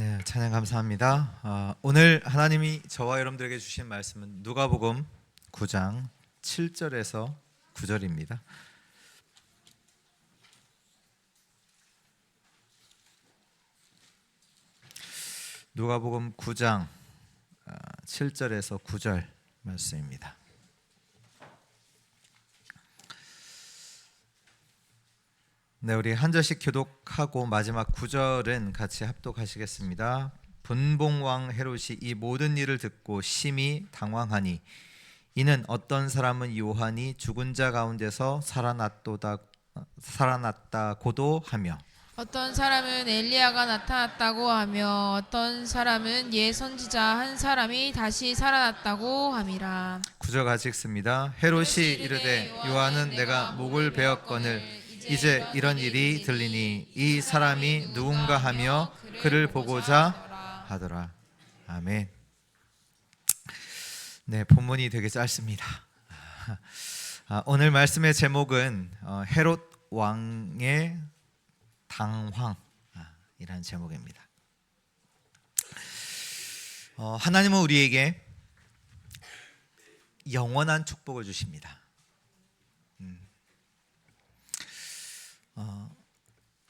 네, 찬양 감사합니다. 오늘 하나님이 저와 여러분들에게 주신 말씀은 누가복음 9장 7절에서 9절입니다. 누가복음 9장 7절에서 9절 말씀입니다. 네, 우리 한 절씩 교독하고 마지막 9절은 같이 합독하시겠습니다. 분봉왕 헤롯이 이 모든 일을 듣고 심히 당황하니 이는 어떤 사람은 요한이 죽은 자 가운데서 살아났다고도 하며 어떤 사람은 엘리야가 나타났다고 하며 어떤 사람은 옛 선지자 한 사람이 다시 살아났다고 함이라. 9절 같이 읽습니다. 헤롯이 이르되 요한은 내가 목을 베었거늘 이제 이런 일이 들리니 이 사람이 누군가 하며 그를 보고자 하더라. 아멘. 네, 본문이 되게 짧습니다. 오늘 말씀의 제목은 헤롯 왕의 당황이라는 제목입니다. 하나님은 우리에게 영원한 축복을 주십니다.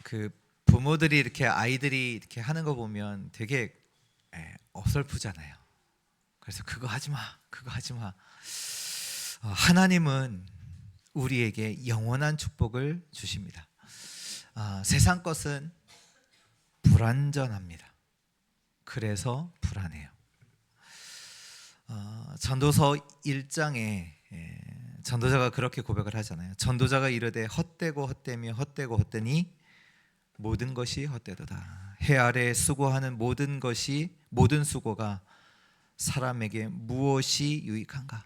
그 부모들이 이렇게 아이들이 이렇게 하는 거 보면 되게 어설프잖아요. 그래서 그거 하지 마, 그거 하지 마. 하나님은 우리에게 영원한 축복을 주십니다. 세상 것은 불완전합니다. 그래서 불안해요. 전도서 1장에 전도자가 그렇게 고백을 하잖아요. 전도자가 이르되 헛되고 헛되며 헛되고 헛되니 모든 것이 헛되도다. 해 아래 수고하는 모든 수고가 사람에게 무엇이 유익한가?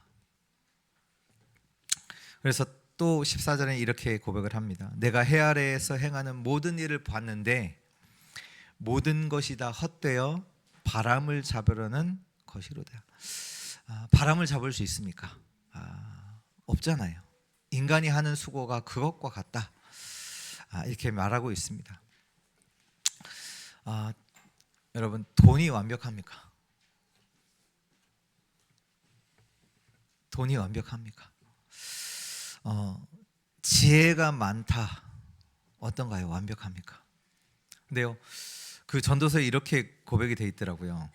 그래서 또 14절에 이렇게 고백을 합니다. 내가 해 아래에서 행하는 모든 일을 봤는데 모든 것이 다 헛되어 바람을 잡으려는 것이로다. 바람을 잡을 수 있습니까? 없잖아요. 인간이 하는 수고가 그것과 같다. 이렇게 말하고 있습니다. 여러분, 돈이 완벽합니까? 돈이 완벽합니까? 지혜가 많다. 어떤가요? 완벽합니까? 근데요, 그 전도서에 이렇게 고백이 돼 있더라고요.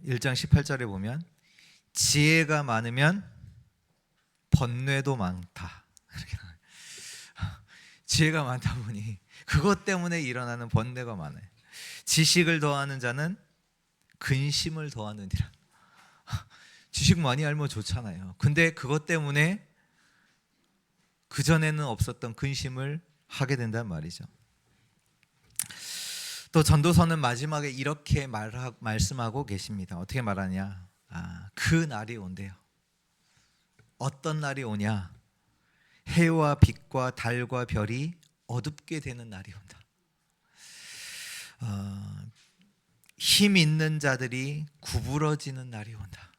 1장 18절에 보면 지혜가 많으면 번뇌도 많다. 지혜가 많다 보니 그것 때문에 일어나는 번뇌가 많아요. 지식을 더하는 자는 근심을 더하느니라. 지식 많이 알면 좋잖아요. 근데 그것 때문에 그전에는 없었던 근심을 하게 된단 말이죠. 또 전도서는 마지막에 이렇게 말씀하고 계십니다. 어떻게 말하냐? 그 날이 온대요. 어떤 날이 오냐? 해와 빛과 달과 별이 어둡게 되는 날이 온다. 힘 있는 자들이 구부러지는 날이 온다.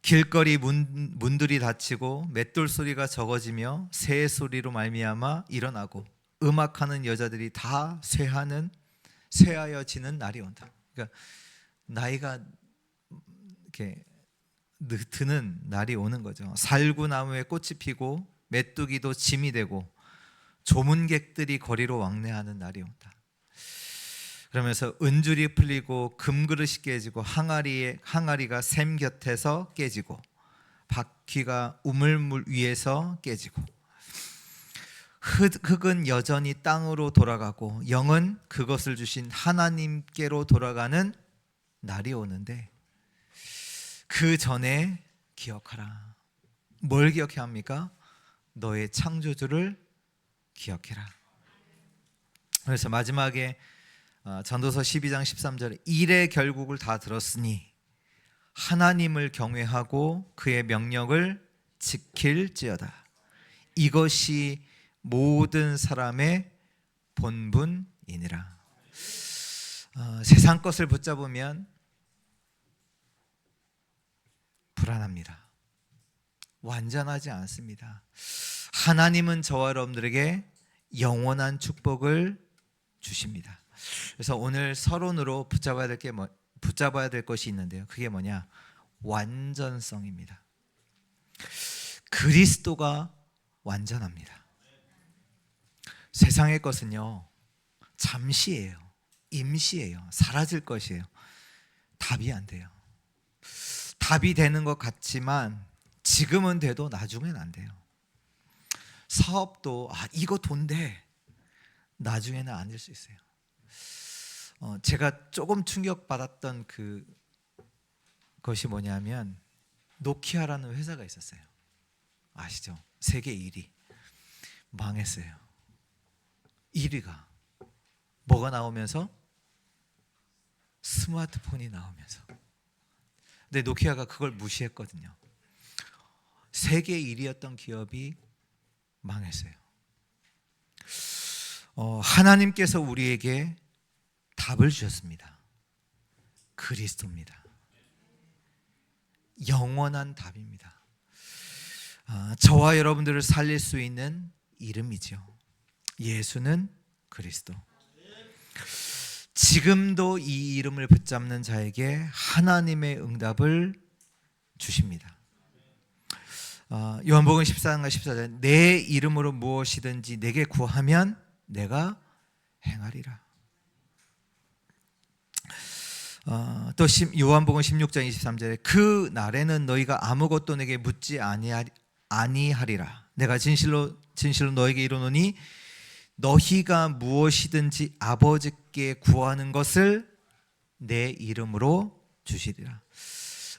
길거리 문들이 닫히고 맷돌 소리가 적어지며 새 소리로 말미암아 일어나고 음악하는 여자들이 다 쇠하여지는 날이 온다. 그러니까 나이가 이렇게 드는 날이 오는 거죠. 살구나무에 꽃이 피고 메뚜기도 짐이 되고 조문객들이 거리로 왕래하는 날이 온다. 그러면서 은줄이 풀리고 금그릇이 깨지고 항아리가 샘 곁에서 깨지고 바퀴가 우물물 위에서 깨지고 흙은 여전히 땅으로 돌아가고 영은 그것을 주신 하나님께로 돌아가는 날이 오는데 그 전에 기억하라. 뭘 기억해야 합니까? 너의 창조주를 기억해라. 그래서 마지막에 전도서 12장 13절에 일의 결국을 다 들었으니 하나님을 경외하고 그의 명령을 지킬지어다. 이것이 모든 사람의 본분이니라. 세상 것을 붙잡으면 불안합니다. 완전하지 않습니다. 하나님은 저와 여러분들에게 영원한 축복을 주십니다. 그래서 오늘 서론으로 붙잡아야 될 것이 있는데요. 그게 뭐냐? 완전성입니다. 그리스도가 완전합니다. 세상의 것은요, 잠시예요. 임시예요. 사라질 것이에요. 답이 안 돼요. 답이 되는 것 같지만 지금은 돼도 나중엔 안 돼요. 사업도 이거 돈 돼. 나중에는 안 될 수 있어요. 제가 조금 충격받았던 그것이 뭐냐면 노키아라는 회사가 있었어요. 아시죠? 세계 1위. 망했어요. 1위가 뭐가 나오면서? 스마트폰이 나오면서. 근데 노키아가 그걸 무시했거든요. 세계 1위였던 기업이 망했어요. 하나님께서 우리에게 답을 주셨습니다. 그리스도입니다. 영원한 답입니다. 저와 여러분들을 살릴 수 있는 이름이죠. 예수는 그리스도. 지금도 이 이름을 붙잡는 자에게 하나님의 응답을 주십니다. 요한복음 14장 14절 내 이름으로 무엇이든지 내게 구하면 내가 행하리라. 또 요한복음 16장 23절에 그 날에는 너희가 아무것도 내게 묻지 아니하리라. 내가 진실로 너에게 이르노니 너희가 무엇이든지 아버지께 구하는 것을 내 이름으로 주시리라.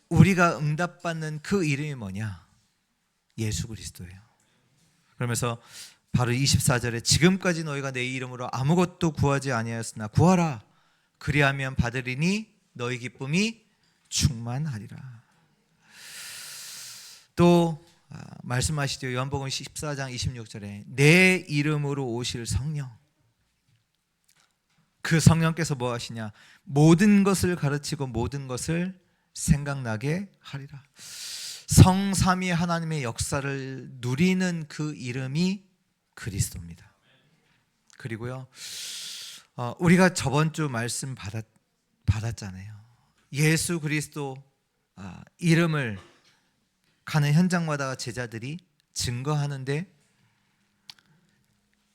우리가 응답받는 그 이름이 뭐냐? 예수 그리스도예요. 그러면서 바로 24절에 지금까지 너희가 내 이름으로 아무것도 구하지 아니하였으나 구하라. 그리하면 받으리니 너희 기쁨이 충만하리라. 또 말씀하시죠. 요한복음 14장 26절에 내 이름으로 오실 성령. 그 성령께서 뭐 하시냐? 모든 것을 가르치고 모든 것을 생각나게 하리라. 성삼위 하나님의 역사를 누리는 그 이름이 그리스도입니다. 그리고요, 우리가 저번 주 말씀 받았잖아요. 예수 그리스도 이름을 가는 현장마다 제자들이 증거하는데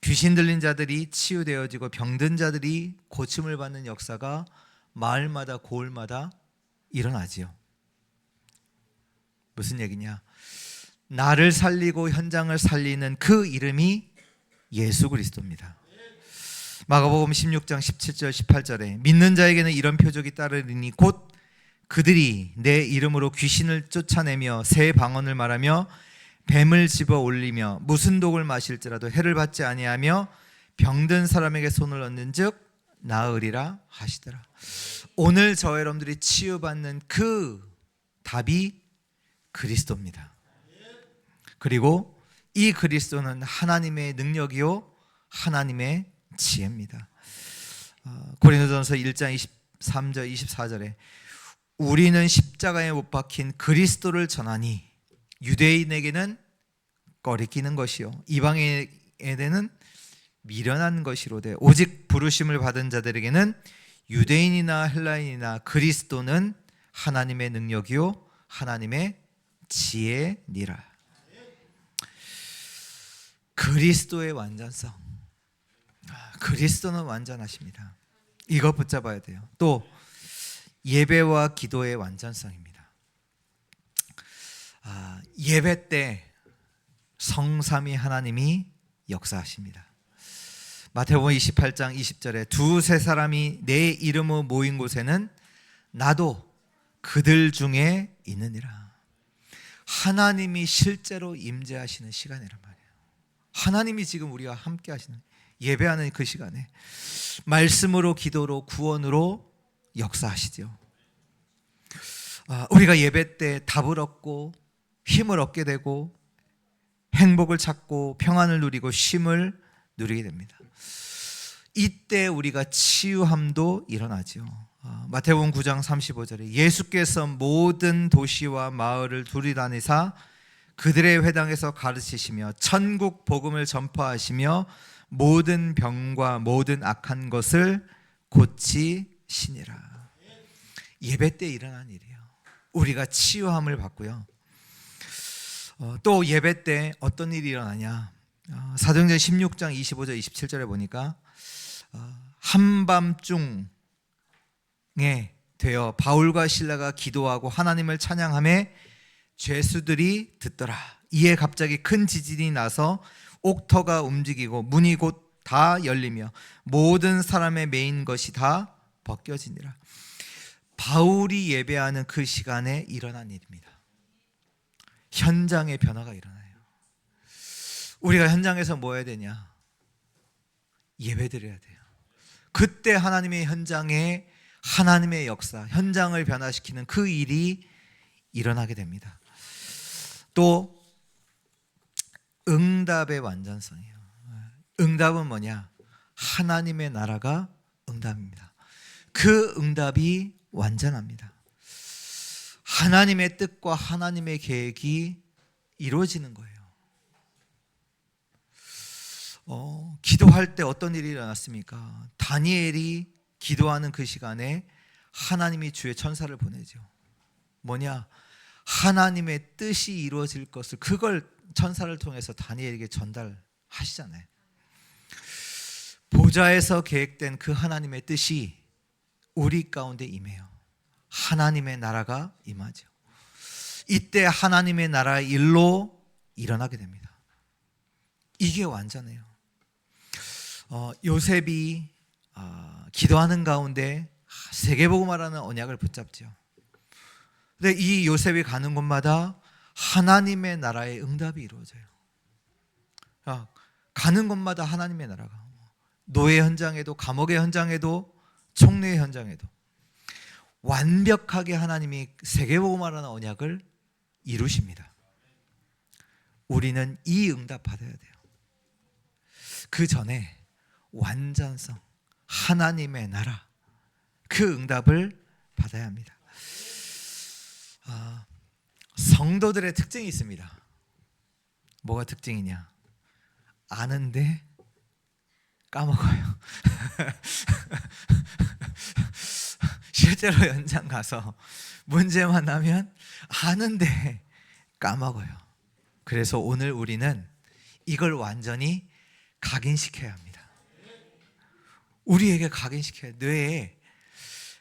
귀신 들린 자들이 치유되어지고 병든 자들이 고침을 받는 역사가 마을마다 고을마다 일어나지요. 무슨 얘기냐? 나를 살리고 현장을 살리는 그 이름이 예수 그리스도입니다. 마가복음 16장 17절 18절에 믿는 자에게는 이런 표적이 따르리니 곧 그들이 내 이름으로 귀신을 쫓아내며 새 방언을 말하며 뱀을 집어 올리며 무슨 독을 마실지라도 해를 받지 아니하며 병든 사람에게 손을 얹는즉 나으리라 하시더라. 오늘 저와 여러분들이 치유받는 그 답이 그리스도입니다. 그리고 이 그리스도는 하나님의 능력이요 하나님의 지혜입니다. 고린도전서 1장 23절 24절에 우리는 십자가에 못 박힌 그리스도를 전하니 유대인에게는 꺼리끼는 것이요 이방인에게는 미련한 것이로되 오직 부르심을 받은 자들에게는 유대인이나 헬라인이나 그리스도는 하나님의 능력이요 하나님의 지혜니라. 그리스도의 완전성. 그리스도는 완전하십니다. 이거 붙잡아야 돼요. 또 예배와 기도의 완전성입니다. 예배 때 성삼위 하나님이 역사하십니다. 마태복음 28장 20절에 두세 사람이 내 이름으로 모인 곳에는 나도 그들 중에 있느니라. 하나님이 실제로 임재하시는 시간이란 말이에요. 하나님이 지금 우리와 함께 하시는 예배하는 그 시간에 말씀으로 기도로 구원으로 역사하시죠. 우리가 예배 때 답을 얻고 힘을 얻게 되고 행복을 찾고 평안을 누리고 쉼을 누리게 됩니다. 이때 우리가 치유함도 일어나죠. 마태복음 9장 35절에 예수께서 모든 도시와 마을을 두리다니사 그들의 회당에서 가르치시며 천국 복음을 전파하시며 모든 병과 모든 악한 것을 고치시니라. 예배 때 일어난 일이에요. 우리가 치유함을 받고요. 또 예배 때 어떤 일이 일어나냐? 사도행전 16장 25절 27절에 보니까 한밤중에 되어 바울과 실라가 기도하고 하나님을 찬양하며 죄수들이 듣더라. 이에 갑자기 큰 지진이 나서 옥터가 움직이고 문이 곧 다 열리며 모든 사람의 매인 것이 다 벗겨지니라. 바울이 예배하는 그 시간에 일어난 일입니다. 현장의 변화가 일어나요. 우리가 현장에서 뭐 해야 되냐? 예배드려야 돼요. 그때 하나님의 현장에 하나님의 역사, 현장을 변화시키는 그 일이 일어나게 됩니다. 또 응답의 완전성이에요. 응답은 뭐냐? 하나님의 나라가 응답입니다. 그 응답이 완전합니다. 하나님의 뜻과 하나님의 계획이 이루어지는 거예요. 기도할 때 어떤 일이 일어났습니까? 다니엘이 기도하는 그 시간에 하나님이 주의 천사를 보내죠. 뭐냐? 하나님의 뜻이 이루어질 것을, 그걸 천사를 통해서 다니엘에게 전달하시잖아요. 보좌에서 계획된 그 하나님의 뜻이 우리 가운데 임해요. 하나님의 나라가 임하죠. 이때 하나님의 나라의 일로 일어나게 됩니다. 이게 완전해요. 요셉이 기도하는 가운데 세계복음화라는 언약을 붙잡죠. 근데 이 요셉이 가는 곳마다 하나님의 나라의 응답이 이루어져요. 가는 곳마다 하나님의 나라가, 노예 현장에도, 감옥의 현장에도, 총리의 현장에도 완벽하게 하나님이 세계복음화라는 언약을 이루십니다. 우리는 이 응답 받아야 돼요. 그 전에 완전성, 하나님의 나라, 그 응답을 받아야 합니다. 성도들의 특징이 있습니다. 뭐가 특징이냐? 아는데 까먹어요. 실제로 현장 가서 문제만 나면 아는데 까먹어요. 그래서 오늘 우리는 이걸 완전히 각인시켜야 합니다. 우리에게 각인시켜야, 뇌에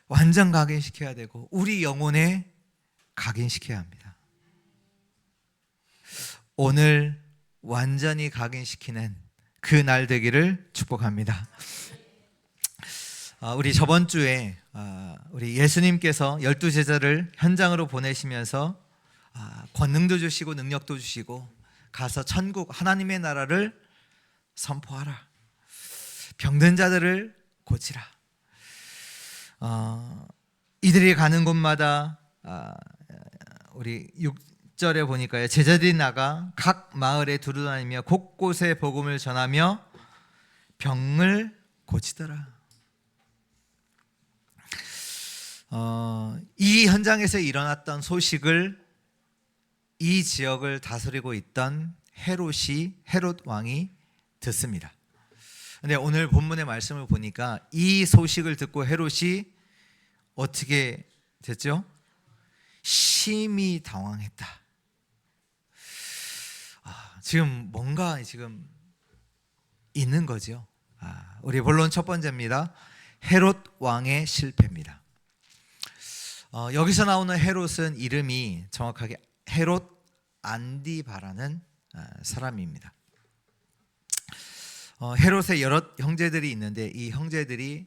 완전 각인시켜야 되고 우리 영혼에 각인시켜야 합니다. 오늘 완전히 각인시키는 그 날 되기를 축복합니다. 우리 저번 주에 우리 예수님께서 12제자를 현장으로 보내시면서 권능도 주시고 능력도 주시고 가서 천국 하나님의 나라를 선포하라, 병든 자들을 고치라. 이들이 가는 곳마다 우리 6절에 보니까요, 제자들이 나가 각 마을에 두루다니며 곳곳에 복음을 전하며 병을 고치더라. 이 현장에서 일어났던 소식을 이 지역을 다스리고 있던 헤롯 왕이 듣습니다. 근데 오늘 본문의 말씀을 보니까 이 소식을 듣고 헤롯이 어떻게 됐죠? 심히 당황했다. 지금 뭔가 지금 있는 거죠. 우리 본론 첫 번째입니다. 헤롯 왕의 실패입니다. 여기서 나오는 헤롯은 이름이 정확하게 헤롯 안디바라는 사람입니다. 헤롯의 여러 형제들이 있는데 이 형제들이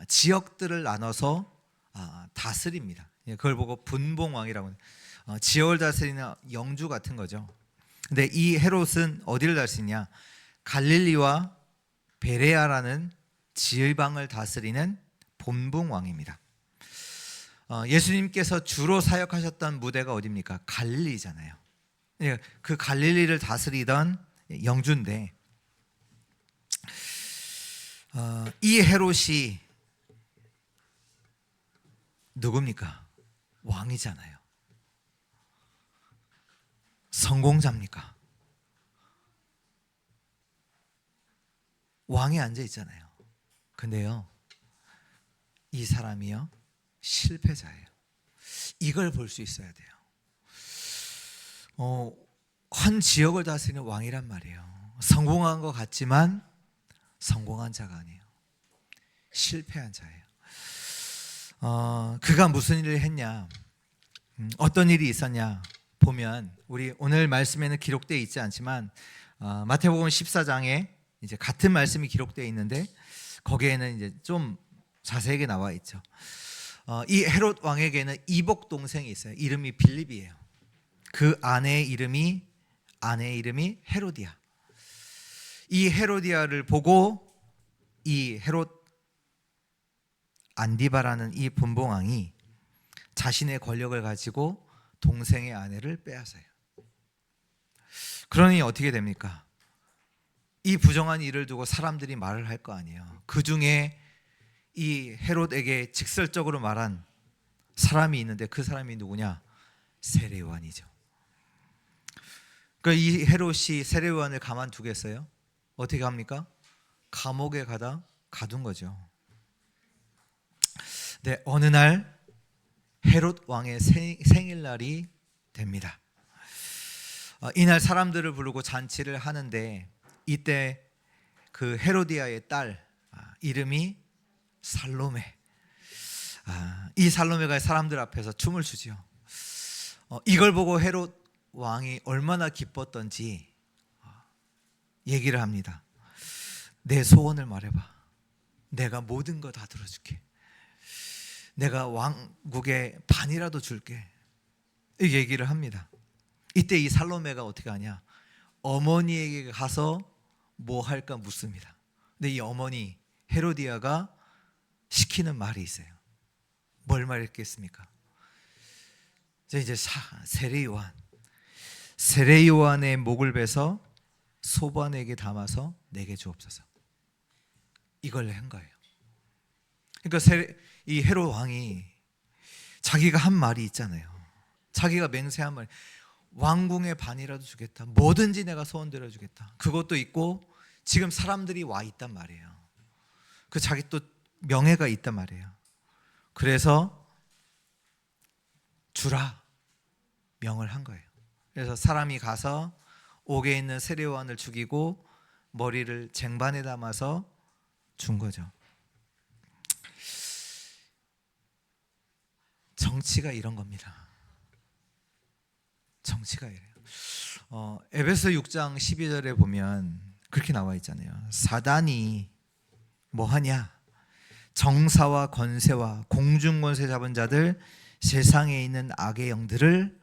지역들을 나눠서 다스립니다. 그걸 보고 분봉왕이라고 해요. 지역을 다스리는 영주 같은 거죠. 근데 이 헤롯은 어디를 다스리냐? 갈릴리와 베레아라는 지방을 다스리는 본봉왕입니다. 예수님께서 주로 사역하셨던 무대가 어디입니까? 갈릴리잖아요. 그 갈릴리를 다스리던 영주인데 이 헤롯이 누굽니까? 왕이잖아요. 성공자입니까? 왕에 앉아 있잖아요. 근데요, 이 사람이요 실패자예요. 이걸 볼 수 있어야 돼요. 한 지역을 다스리는 왕이란 말이에요. 성공한 것 같지만 성공한 자가 아니에요. 실패한 자예요. 그가 무슨 일을 했냐, 어떤 일이 있었냐 보면, 우리 오늘 말씀에는 기록되어 있지 않지만 마태복음 14장에 이제 같은 말씀이 기록되어 있는데 거기에는 이제 좀 자세하게 나와 있죠. 이 헤롯 왕에게는 이복 동생이 있어요. 이름이 빌립이에요. 그 아내의 이름이 헤로디아. 이 헤로디아를 보고 이 헤롯 안디바라는 이 분봉왕이 자신의 권력을 가지고 동생의 아내를 빼앗아요. 그러니 어떻게 됩니까? 이 부정한 일을 두고 사람들이 말을 할 거 아니에요. 그 중에 이 헤롯에게 직설적으로 말한 사람이 있는데 그 사람이 누구냐? 세례요한이죠. 그러니까 이 헤롯이 세례요한을 가만두겠어요? 어떻게 합니까? 감옥에 가둔 거죠. 네, 어느 날 헤롯 왕의 생일날이 됩니다. 이날 사람들을 부르고 잔치를 하는데 이때 그 헤로디아의 딸 이름이 살로메. 이 살로메가 사람들 앞에서 춤을 추죠. 이걸 보고 헤롯 왕이 얼마나 기뻤던지 얘기를 합니다. 내 소원을 말해봐. 내가 모든 거 다 들어줄게. 내가 왕국의 반이라도 줄게. 이 얘기를 합니다. 이때 이 살로메가 어떻게 하냐? 어머니에게 가서 뭐 할까 묻습니다. 근데 이 어머니 헤로디아가 시키는 말이 있어요. 뭘 말했겠습니까? 이제 세례 요한의 목을 베서 소반에게 담아서 내게 주옵소서. 이걸 한 거예요. 그러니까 이 헤롯 왕이 자기가 한 말이 있잖아요. 자기가 맹세한 말, 왕궁의 반이라도 주겠다. 뭐든지 내가 소원 들어주겠다. 그것도 있고 지금 사람들이 와 있단 말이에요. 그 자기 또 명예가 있단 말이에요. 그래서 주라 명을 한 거예요. 그래서 사람이 가서 옥에 있는 세례요한을 죽이고 머리를 쟁반에 담아서 준 거죠. 정치가 이런 겁니다. 정치가 이래요. 에베소 6장 12절에 보면 그렇게 나와 있잖아요. 사단이 뭐 하냐? 정사와 권세와 공중 권세 잡은 자들, 세상에 있는 악의 영들을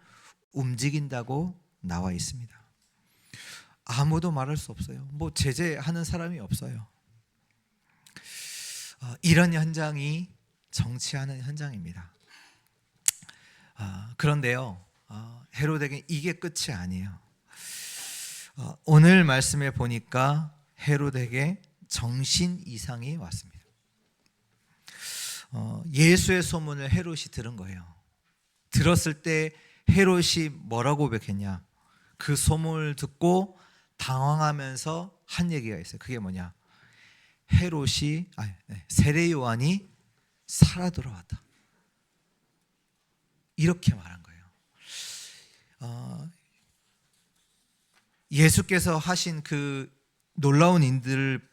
움직인다고 나와 있습니다. 아무도 말할 수 없어요. 뭐 제재하는 사람이 없어요. 이런 현장이 정치하는 현장입니다. 그런데요, 헤롯에게 이게 끝이 아니에요. 오늘 말씀에 보니까 헤롯에게 정신 이상이 왔습니다. 예수의 소문을 헤롯이 들은 거예요. 들었을 때 헤롯이 뭐라고 고백했냐? 그 소문을 듣고 당황하면서 한 얘기가 있어요. 그게 뭐냐? 세례 요한이 살아 돌아왔다. 이렇게 말한 거예요. 예수께서 하신 그 놀라운 일들을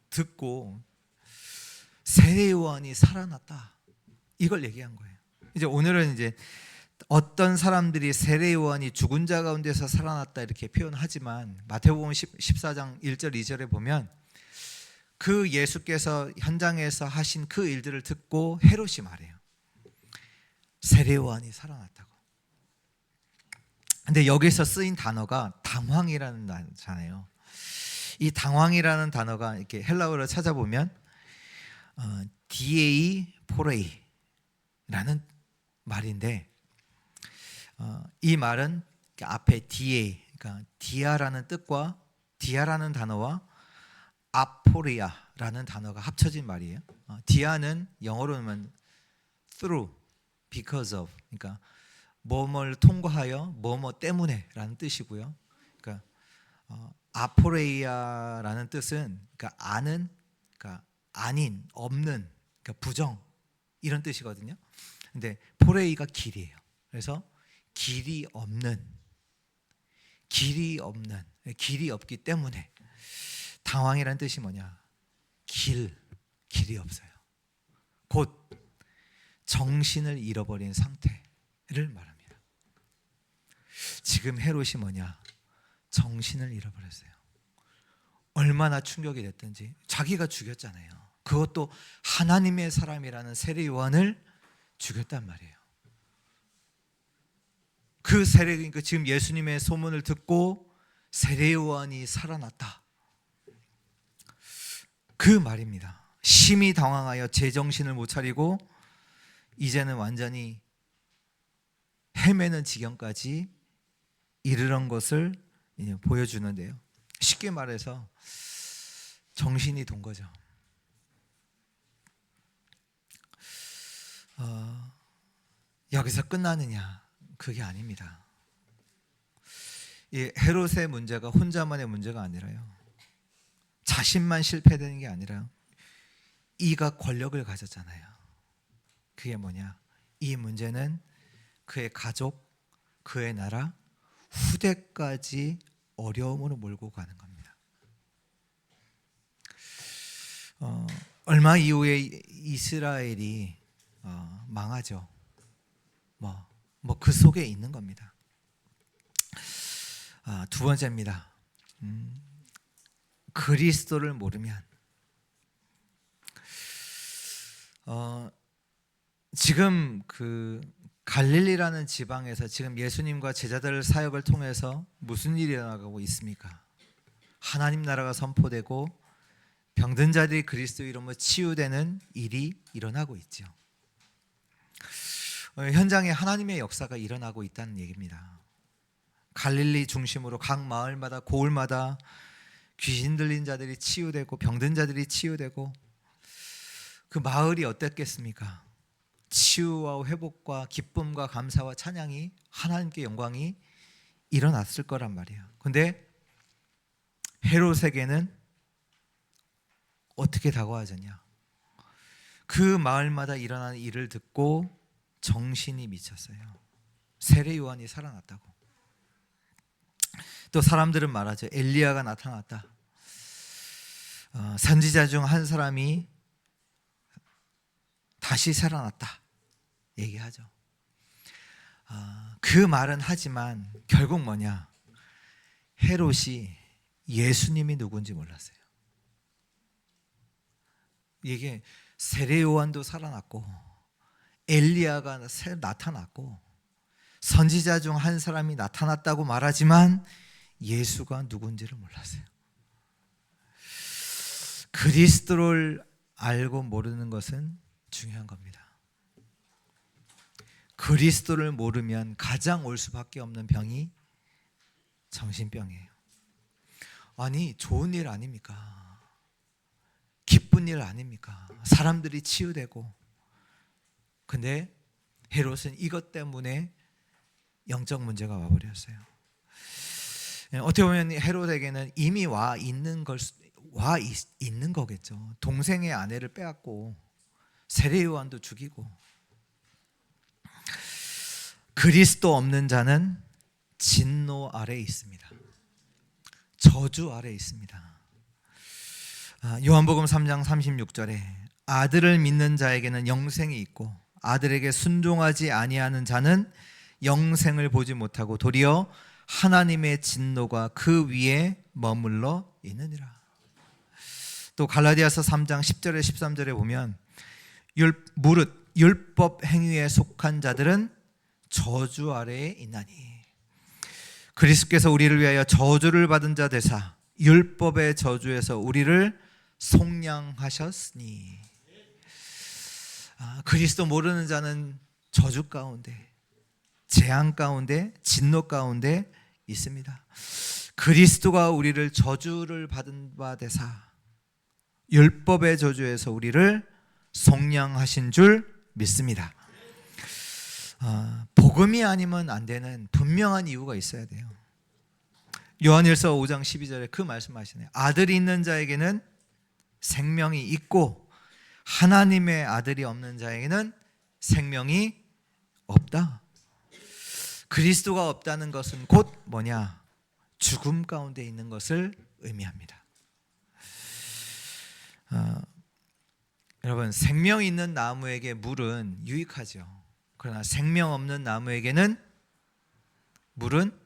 듣고 세례 요한이 살아났다. 이걸 얘기한 거예요. 이제 오늘은 이제 어떤 사람들이 세례 요한이 죽은 자 가운데서 살아났다 이렇게 표현하지만 마태복음 14장 1절 2절에 보면 그 예수께서 현장에서 하신 그 일들을 듣고 헤롯이 말해요. 세례 요한이 살아났다고. 근데 여기서 쓰인 단어가 당황이라는 단어잖아요. 이 당황이라는 단어가 이렇게 헬라어로 찾아보면 디에이 포레이라는 말인데 이 말은 앞에 디에, 그러니까 디아라는 뜻과 디아라는 단어와 아포리아라는 단어가 합쳐진 말이에요. 디아는 영어로는 through, because of, 그러니까 뭐뭐를 통과하여 뭐뭐 때문에라는 뜻이고요. 그러니까 아포레이아라는 뜻은 그러니까 아는, 그러니까 아닌, 없는, 그러니까 부정 이런 뜻이거든요. 근데 포레이가 길이에요. 그래서 길이 없기 때문에 당황이라는 뜻이 뭐냐? 길이 없어요. 곧 정신을 잃어버린 상태를 말합니다. 지금 헤롯이 뭐냐? 정신을 잃어버렸어요. 얼마나 충격이 됐든지 자기가 죽였잖아요. 그것도 하나님의 사람이라는 세례 요한을 죽였단 말이에요. 그 세례, 그러니까 지금 예수님의 소문을 듣고 세례 요한이 살아났다, 그 말입니다. 심히 당황하여 제정신을 못 차리고 이제는 완전히 헤매는 지경까지 이르는 것을 보여주는데요. 쉽게 말해서 정신이 돈 거죠. 여기서 끝나느냐? 그게 아닙니다. 이 헤롯의 문제가 혼자만의 문제가 아니라요, 자신만 실패되는 게 아니라 이가 권력을 가졌잖아요. 그게 뭐냐? 이 문제는 그의 가족, 그의 나라, 후대까지 어려움으로 몰고 가는 겁니다. 얼마 이후에 이스라엘이 망하죠. 그 속에 있는 겁니다. 두 번째입니다. 그리스도를 모르면, 지금 그 갈릴리라는 지방에서 지금 예수님과 제자들 사역을 통해서 무슨 일이 일어나고 있습니까? 하나님 나라가 선포되고 병든 자들이 그리스도 이름으로 치유되는 일이 일어나고 있죠. 현장에 하나님의 역사가 일어나고 있다는 얘기입니다. 갈릴리 중심으로 각 마을마다 고을마다 귀신 들린 자들이 치유되고 병든 자들이 치유되고, 그 마을이 어땠겠습니까? 치유와 회복과 기쁨과 감사와 찬양이, 하나님께 영광이 일어났을 거란 말이에요. 근데 헤롯에게는 어떻게 다가와졌냐? 그 마을마다 일어나는 일을 듣고 정신이 미쳤어요. 세례 요한이 살아났다고. 또 사람들은 말하죠. 엘리야가 나타났다. 선지자 중 한 사람이 다시 살아났다 얘기하죠. 그 말은 하지만 결국 뭐냐? 헤롯이 예수님이 누군지 몰랐어요. 이게 세례 요한도 살아났고 엘리야가 나타났고 선지자 중 한 사람이 나타났다고 말하지만 예수가 누군지를 몰랐어요. 그리스도를 알고 모르는 것은 중요한 겁니다. 그리스도를 모르면 가장 올 수밖에 없는 병이 정신병이에요. 아니, 좋은 일 아닙니까? 기쁜 일 아닙니까? 사람들이 치유되고. 근데 헤롯은 이것 때문에 영적 문제가 와버렸어요. 어떻게 보면 헤롯에게는 이미 와 있는 거겠죠. 동생의 아내를 빼앗고 세례 요한도 죽이고. 그리스도 없는 자는 진노 아래에 있습니다. 저주 아래에 있습니다. 요한복음 3장 36절에 아들을 믿는 자에게는 영생이 있고 아들에게 순종하지 아니하는 자는 영생을 보지 못하고 도리어 하나님의 진노가 그 위에 머물러 있느니라. 또 갈라디아서 3장 10절에 13절에 보면 무릇 율법 행위에 속한 자들은 저주 아래에 있나니 그리스도께서 우리를 위하여 저주를 받은 자 되사 율법의 저주에서 우리를 속량하셨으니. 그리스도 모르는 자는 저주 가운데, 재앙 가운데, 진노 가운데 있습니다. 그리스도가 우리를 저주를 받은 바 되사 율법의 저주에서 우리를 속량하신 줄 믿습니다. 복음이 아니면 안 되는 분명한 이유가 있어야 돼요. 요한일서 5장 12절에 그 말씀하시네요. 아들이 있는 자에게는 생명이 있고 하나님의 아들이 없는 자에게는 생명이 없다. 그리스도가 없다는 것은 곧 뭐냐? 죽음 가운데 있는 것을 의미합니다. 여러분, 생명 있는 나무에게 물은 유익하죠. 그러나 생명 없는 나무에게는 물은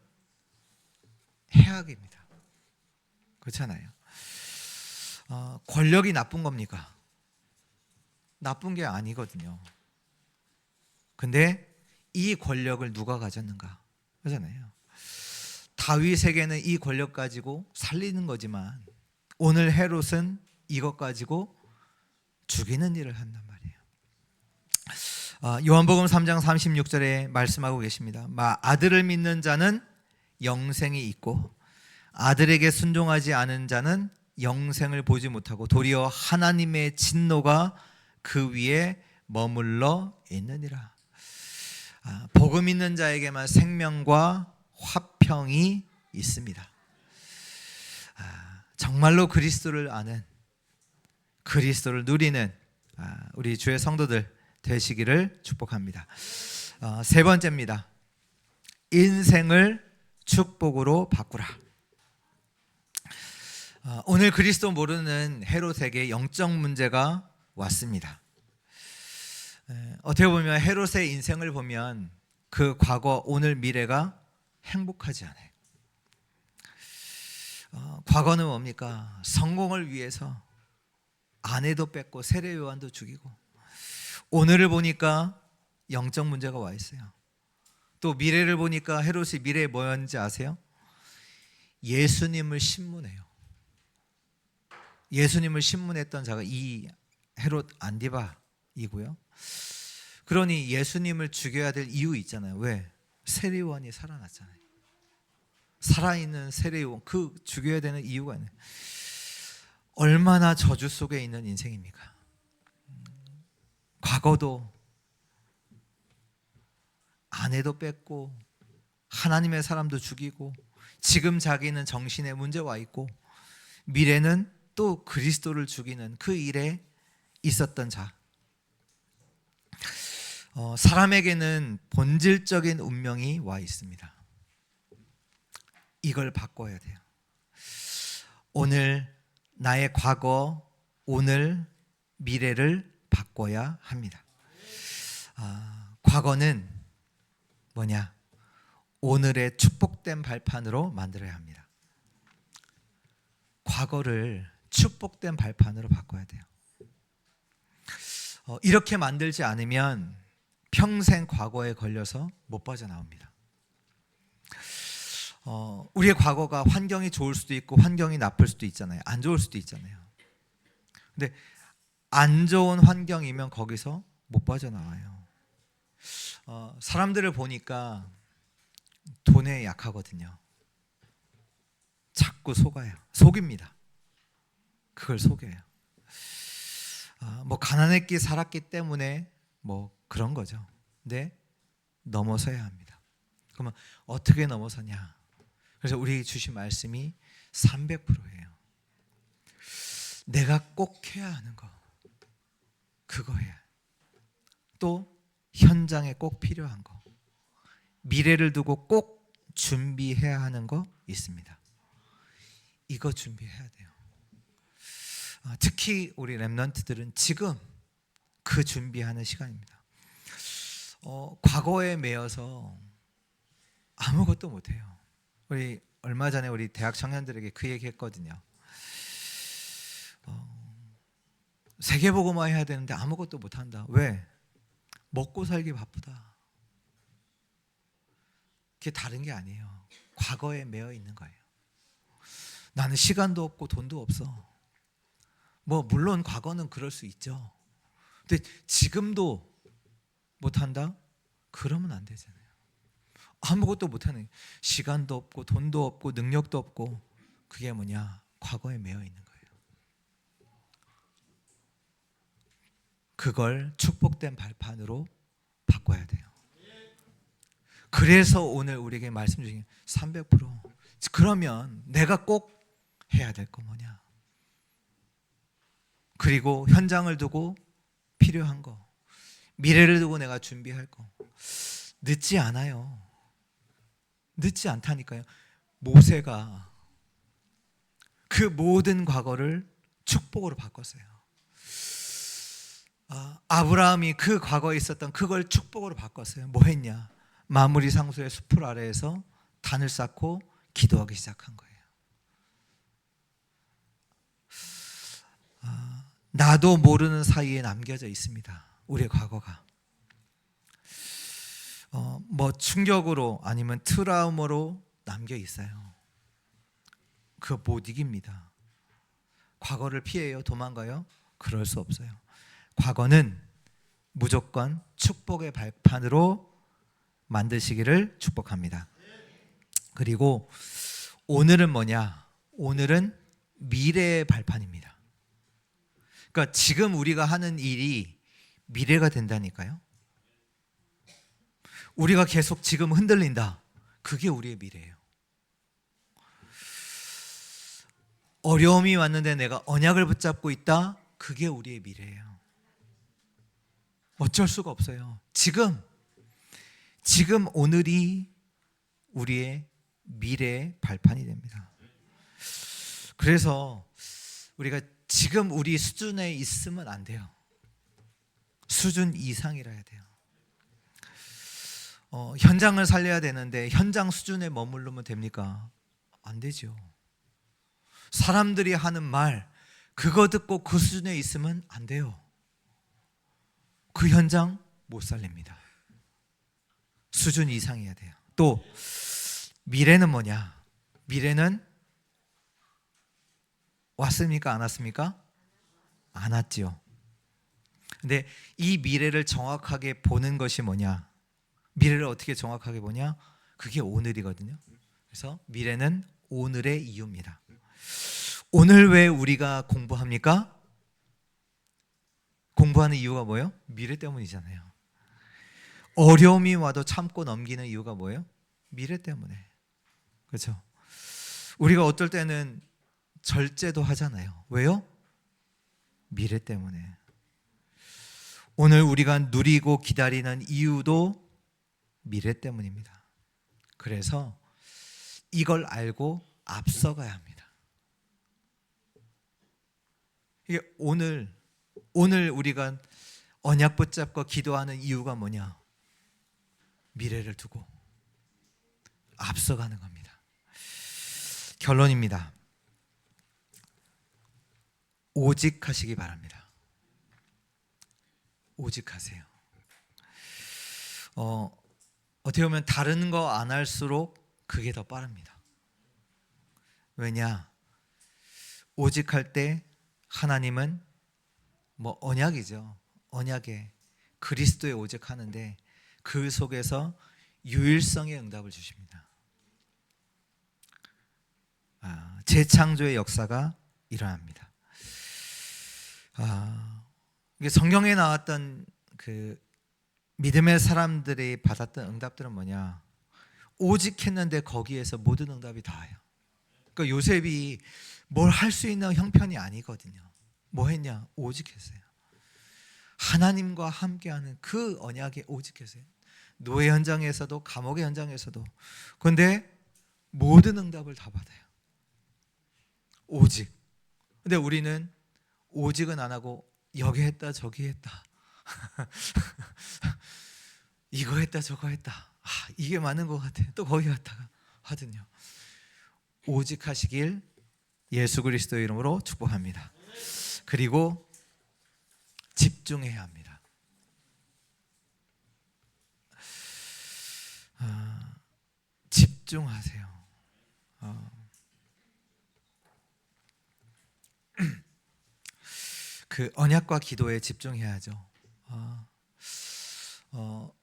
해악입니다. 그렇잖아요. 권력이 나쁜 겁니까? 나쁜 게 아니거든요. 근데 이 권력을 누가 가졌는가? 그렇잖아요. 다윗에게는 이 권력 가지고 살리는 거지만 오늘 헤롯은 이것 가지고 죽이는 일을 한단 말이에요. 요한복음 3장 36절에 말씀하고 계십니다. 아들을 믿는 자는 영생이 있고 아들에게 순종하지 않은 자는 영생을 보지 못하고 도리어 하나님의 진노가 그 위에 머물러 있느니라. 복음 있는 자에게만 생명과 화평이 있습니다. 정말로 그리스도를 아는, 그리스도를 누리는 우리 주의 성도들 되시기를 축복합니다. 세 번째입니다. 인생을 축복으로 바꾸라. 오늘 그리스도 모르는 헤롯에게 영적 문제가 왔습니다. 어떻게 보면 헤롯의 인생을 보면 그 과거, 오늘, 미래가 행복하지 않아요. 과거는 뭡니까? 성공을 위해서 아내도 뺏고 세례 요한도 죽이고, 오늘을 보니까 영적 문제가 와 있어요. 또 미래를 보니까 헤롯이 미래에 뭐였는지 아세요? 예수님을 신문해요. 예수님을 신문했던 자가 이 헤롯 안디바이고요. 그러니 예수님을 죽여야 될 이유 있잖아요. 왜? 세례 요한이 살아났잖아요. 살아있는 세례 요한, 그 죽여야 되는 이유가 있네요. 얼마나 저주 속에 있는 인생입니까? 과거도 아내도 뺏고 하나님의 사람도 죽이고, 지금 자기는 정신에 문제 와 있고, 미래는 또 그리스도를 죽이는 그 일에 있었던 자. 사람에게는 본질적인 운명이 와 있습니다. 이걸 바꿔야 돼요. 오늘 나의 과거, 오늘, 미래를 바꿔야 합니다. 과거는 뭐냐? 오늘의 축복된 발판으로 만들어야 합니다. 과거를 축복된 발판으로 바꿔야 돼요. 이렇게 만들지 않으면 평생 과거에 걸려서 못 빠져나옵니다. 우리의 과거가 환경이 좋을 수도 있고 환경이 나쁠 수도 있잖아요. 안 좋을 수도 있잖아요. 근데 안 좋은 환경이면 거기서 못 빠져나와요. 사람들을 보니까 돈에 약하거든요. 자꾸 속입니다. 그걸 속여요. 가난했기 살았기 때문에 그런 거죠. 근데 넘어서야 합니다. 그러면 어떻게 넘어서냐? 그래서 우리 주신 말씀이 300%예요. 내가 꼭 해야 하는 거, 그거 해야. 또 현장에 꼭 필요한 거, 미래를 두고 꼭 준비해야 하는 거 있습니다. 이거 준비해야 돼요. 특히 우리 렘넌트들은 지금 그 준비하는 시간입니다. 과거에 매여서 아무것도 못해요. 우리 얼마 전에 우리 대학 청년들에게 그 얘기 했거든요. 세계복음화 해야 되는데 아무것도 못한다. 왜? 먹고 살기 바쁘다. 그게 다른 게 아니에요. 과거에 매여 있는 거예요. 나는 시간도 없고 돈도 없어. 물론 과거는 그럴 수 있죠. 근데 지금도 못한다? 그러면 안 되잖아요. 아무것도 못하는, 시간도 없고 돈도 없고 능력도 없고, 그게 뭐냐? 과거에 매여 있는 거예요. 그걸 축복된 발판으로 바꿔야 돼요. 그래서 오늘 우리에게 말씀 중에 300%. 그러면 내가 꼭 해야 될 거 뭐냐? 그리고 현장을 두고 필요한 거, 미래를 두고 내가 준비할 거, 늦지 않아요. 늦지 않다니까요. 모세가 그 모든 과거를 축복으로 바꿨어요. 아브라함이 그 과거에 있었던 그걸 축복으로 바꿨어요. 뭐 했냐? 마무리 상수의 숲을 아래에서 단을 쌓고 기도하기 시작한 거예요. 나도 모르는 사이에 남겨져 있습니다. 우리의 과거가. 뭐 충격으로 아니면 트라우마로 남겨 있어요. 그거 못 이깁니다. 과거를 피해요? 도망가요? 그럴 수 없어요. 과거는 무조건 축복의 발판으로 만드시기를 축복합니다. 그리고 오늘은 뭐냐? 오늘은 미래의 발판입니다. 그러니까 지금 우리가 하는 일이 미래가 된다니까요. 우리가 계속 지금 흔들린다. 그게 우리의 미래예요. 어려움이 왔는데 내가 언약을 붙잡고 있다. 그게 우리의 미래예요. 어쩔 수가 없어요. 지금 오늘이 우리의 미래의 발판이 됩니다. 그래서 우리가 지금 우리 수준에 있으면 안 돼요. 수준 이상이라 해야 돼요. 현장을 살려야 되는데 현장 수준에 머무르면 됩니까? 안 되죠. 사람들이 하는 말 그거 듣고 그 수준에 있으면 안 돼요. 그 현장 못 살립니다. 수준 이상이어야 돼요. 또 미래는 뭐냐? 미래는 왔습니까? 안 왔습니까? 안 왔죠. 근데 이 미래를 정확하게 보는 것이 뭐냐? 미래를 어떻게 정확하게 보냐? 그게 오늘이거든요. 그래서 미래는 오늘의 이유입니다. 오늘 왜 우리가 공부합니까? 공부하는 이유가 뭐예요? 미래 때문이잖아요. 어려움이 와도 참고 넘기는 이유가 뭐예요? 미래 때문에. 그렇죠? 우리가 어떨 때는 절제도 하잖아요. 왜요? 미래 때문에. 오늘 우리가 누리고 기다리는 이유도 미래 때문입니다. 그래서 이걸 알고 앞서가야 합니다. 이게 오늘 우리가 언약 붙잡고 기도하는 이유가 뭐냐? 미래를 두고 앞서가는 겁니다. 결론입니다. 오직 하시기 바랍니다. 오직 하세요. 어떻게 보면 다른 거 안 할수록 그게 더 빠릅니다. 왜냐? 오직 할 때 하나님은 뭐 언약이죠. 언약에 그리스도에 오직 하는데 그 속에서 유일성의 응답을 주십니다. 재창조의 역사가 일어납니다. 이게 성경에 나왔던 그 믿음의 사람들이 받았던 응답들은 뭐냐? 오직 했는데 거기에서 모든 응답이 다예요. 그러니까 요셉이 뭘 할 수 있는 형편이 아니거든요. 뭐 했냐? 오직 했어요. 하나님과 함께하는 그 언약에 오직 했어요. 노예 현장에서도 감옥의 현장에서도. 그런데 모든 응답을 다 받아요. 오직. 근데 우리는 오직은 안 하고 여기 했다 저기 했다 이거 했다 저거 했다. 이게 맞는 것 같아. 또 거기 갔다가 하거든요. 오직 하시길 예수 그리스도의 이름으로 축복합니다. 그리고 집중해야 합니다. 집중하세요. 그 언약과 기도에 집중해야죠.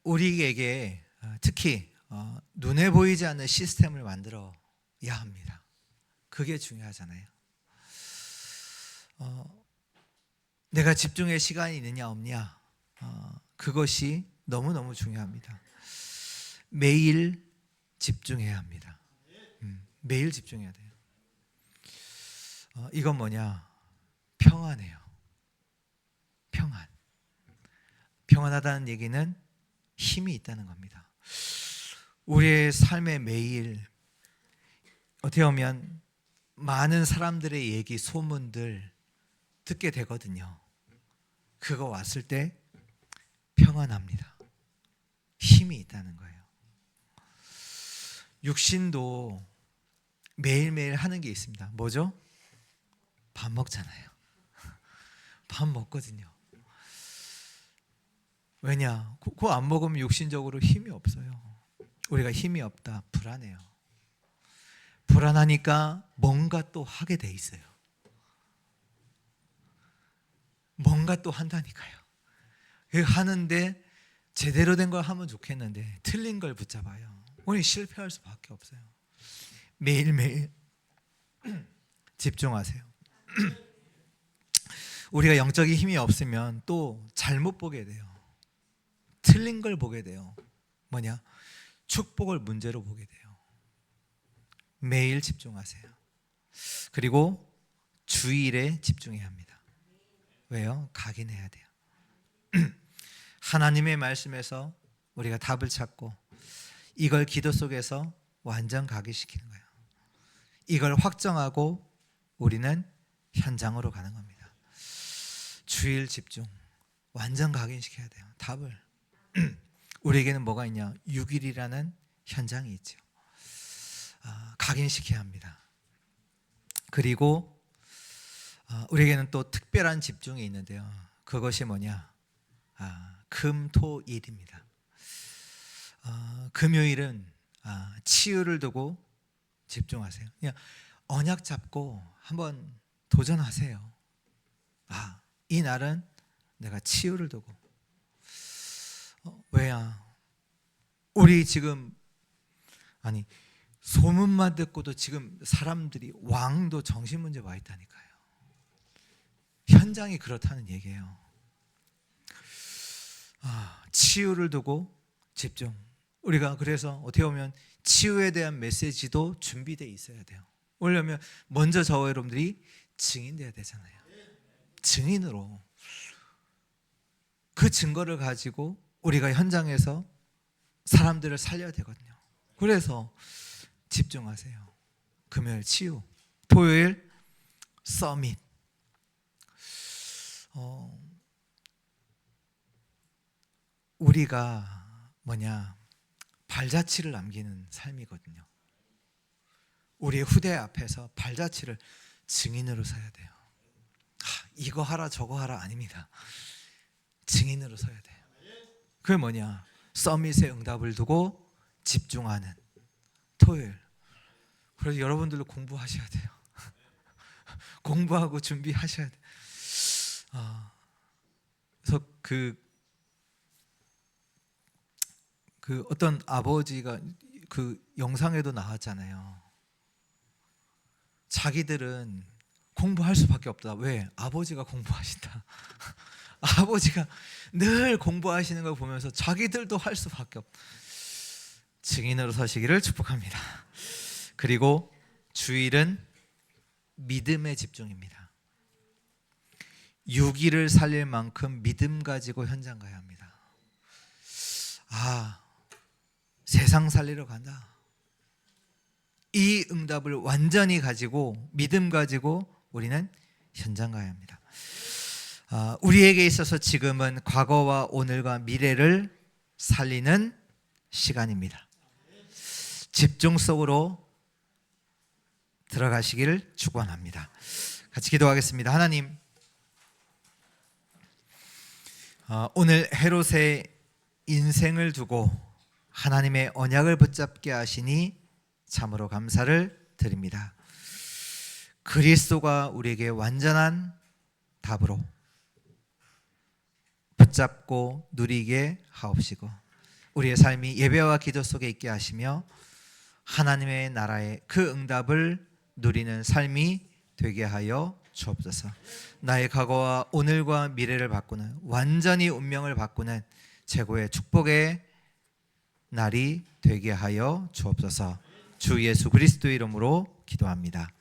우리에게 특히 눈에 보이지 않는 시스템을 만들어야 합니다. 그게 중요하잖아요. 내가 집중할 시간이 있느냐 없냐, 그것이 너무너무 중요합니다. 매일 집중해야 합니다. 매일 집중해야 돼요. 이건 뭐냐? 평안해요. 평안. 평안하다는 얘기는 힘이 있다는 겁니다. 우리의 삶의 매일 어떻게 보면 많은 사람들의 얘기, 소문들 듣게 되거든요. 그거 왔을 때 평안합니다. 힘이 있다는 거예요. 육신도 매일매일 하는 게 있습니다. 뭐죠? 밥 먹잖아요. 밥 먹거든요. 왜냐? 그거 안 먹으면 육신적으로 힘이 없어요. 우리가 힘이 없다, 불안해요. 불안하니까 뭔가 또 하게 돼 있어요. 뭔가 또 한다니까요. 하는데 제대로 된 걸 하면 좋겠는데 틀린 걸 붙잡아요. 우리 실패할 수밖에 없어요. 매일매일 집중하세요. 우리가 영적인 힘이 없으면 또 잘못 보게 돼요. 틀린 걸 보게 돼요. 뭐냐? 축복을 문제로 보게 돼요. 매일 집중하세요. 그리고 주일에 집중해야 합니다. 왜요? 각인해야 돼요. 하나님의 말씀에서 우리가 답을 찾고 이걸 기도 속에서 완전 각인시키는 거예요. 이걸 확정하고 우리는 현장으로 가는 겁니다. 주일 집중, 완전 각인시켜야 돼요. 답을. 우리에게는 뭐가 있냐? 6일이라는 현장이 있죠. 각인시켜야 합니다. 그리고 우리에게는 또 특별한 집중이 있는데요. 그것이 뭐냐? 금토일입니다. 금요일은 치유를 두고 집중하세요. 그냥 언약 잡고 한번 도전하세요. 이 날은 내가 치유를 두고. 왜야? 우리 지금 소문만 듣고도 지금 사람들이 왕도 정신문제 와 있다니까요. 현장이 그렇다는 얘기예요. 치유를 두고 집중. 우리가 그래서 어떻게 보면 치유에 대한 메시지도 준비되어 있어야 돼요. 왜냐하면 먼저 저와 여러분들이 증인돼야 되잖아요. 증인으로 그 증거를 가지고 우리가 현장에서 사람들을 살려야 되거든요. 그래서 집중하세요. 금요일 치유, 토요일 서밋. 우리가 발자취를 남기는 삶이거든요. 우리의 후대 앞에서 발자취를 증인으로 서야 돼요. 이거 하라 저거 하라 아닙니다. 증인으로 서야 돼요. 그게 뭐냐? 서밋의 응답을 두고 집중하는 토요일. 그래서 여러분들도 공부하셔야 돼요. 공부하고 준비하셔야 돼요. 그래서 그 어떤 아버지가 그 영상에도 나왔잖아요. 자기들은 공부할 수밖에 없다. 왜? 아버지가 공부하신다. 아버지가 늘 공부하시는 걸 보면서 자기들도 할 수밖에 없다. 증인으로 서시기를 축복합니다. 그리고 주일은 믿음에 집중입니다. 6일을 살릴 만큼 믿음 가지고 현장 가야 합니다. 세상 살리러 간다. 이 응답을 완전히 가지고 믿음 가지고 우리는 현장 가야 합니다. 우리에게 있어서 지금은 과거와 오늘과 미래를 살리는 시간입니다. 집중 속으로 들어가시기를 축원합니다. 같이 기도하겠습니다. 하나님, 오늘 헤롯의 인생을 두고 하나님의 언약을 붙잡게 하시니 참으로 감사를 드립니다. 그리스도가 우리에게 완전한 답으로 붙잡고 누리게 하옵시고 우리의 삶이 예배와 기도 속에 있게 하시며 하나님의 나라의 그 응답을 누리는 삶이 되게 하여 주옵소서. 나의 과거와 오늘과 미래를 바꾸는, 완전히 운명을 바꾸는 최고의 축복의 날이 되게 하여 주옵소서. 주 예수 그리스도의 이름으로 기도합니다.